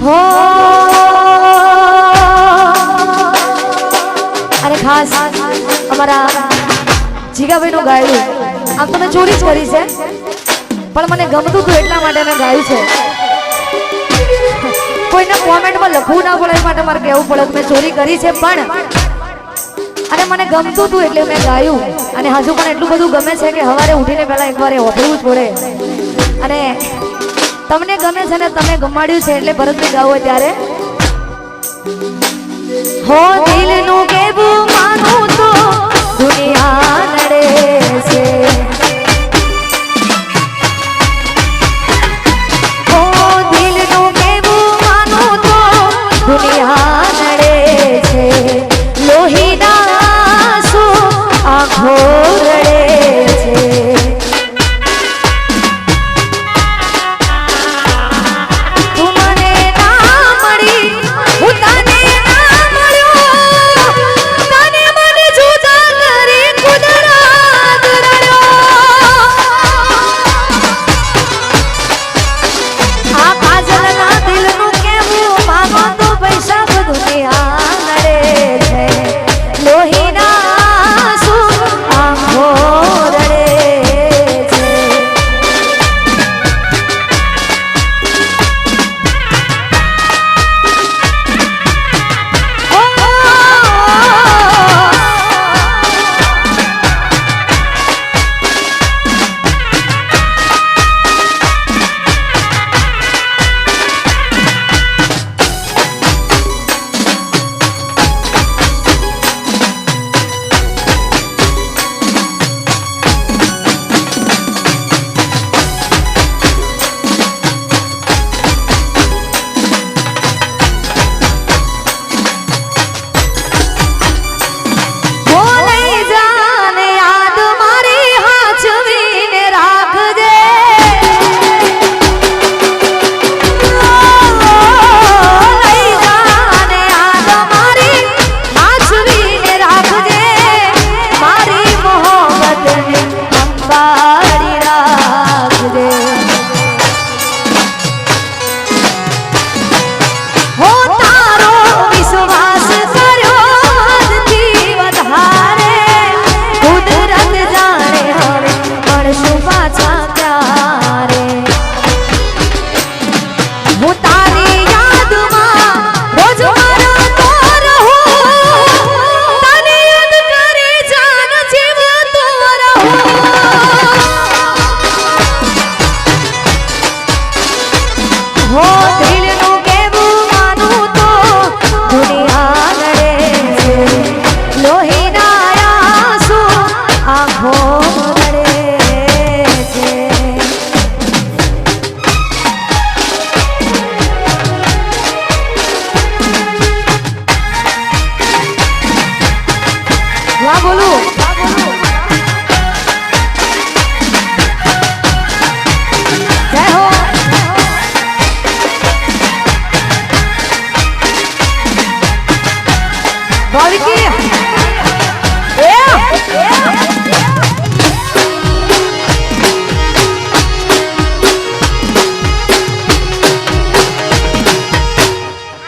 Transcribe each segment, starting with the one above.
હો અરે ખાસ અમારા જીગાભાઈનું ગાયું આમ તો મેં ચોરી જ કરી છે પણ મને ગમતું હતું એટલા માટે મેં ગાયું છે કોઈને કોમેન્ટમાં લખવું ના પડે એ માટે મારે કહેવું પડે મેં ચોરી કરી છે પણ અને મને ગમતું હતું એટલે મેં ગાયું અને હજુ પણ એટલું બધું ગમે છે કે સવારે ઉઠીને પહેલા એકવાર ઓભળવું જ પડે અને તમને ગમે છે ને તમે ગમાડ્યું છે એટલે ભરતભાઈ ગાવો ત્યારે હો દિલનું કેવું માનું તો દુનિયા નડે છે હો દિલનું કેવું માનું તો દુનિયા નડે છે લોહીના આંસુ આંખો રડે છે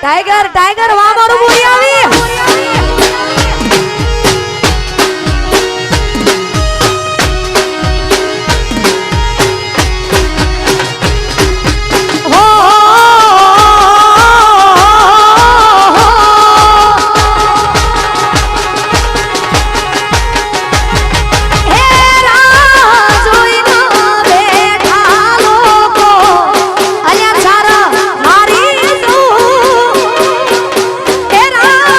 टाइगर टाइगर वहां मारू बोली आवी तेरा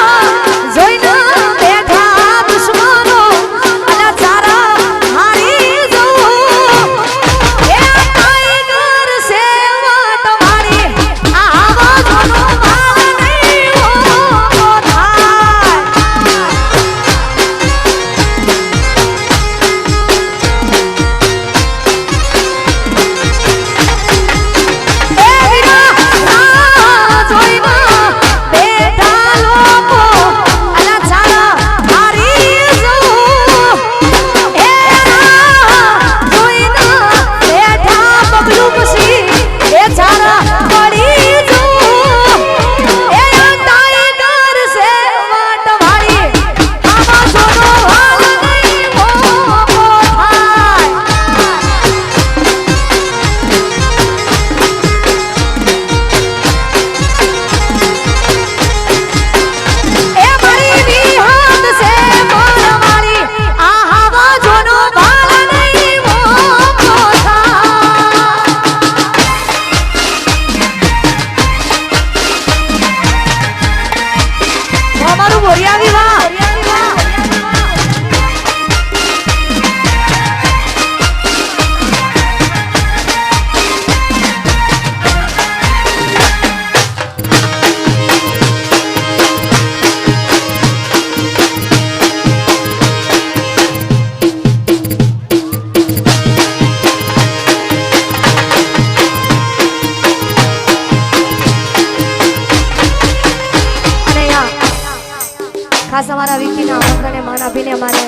ખાસ અમારા વિકીના આમંત્રણને માન આપીને અમારે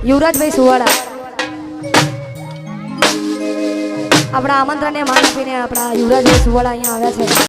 યુવરાજભાઈ સુવાડા આપણા આમંત્રણને માન આપીને આપણા યુવરાજભાઈ સુવાડા અહીંયા આવ્યા છે.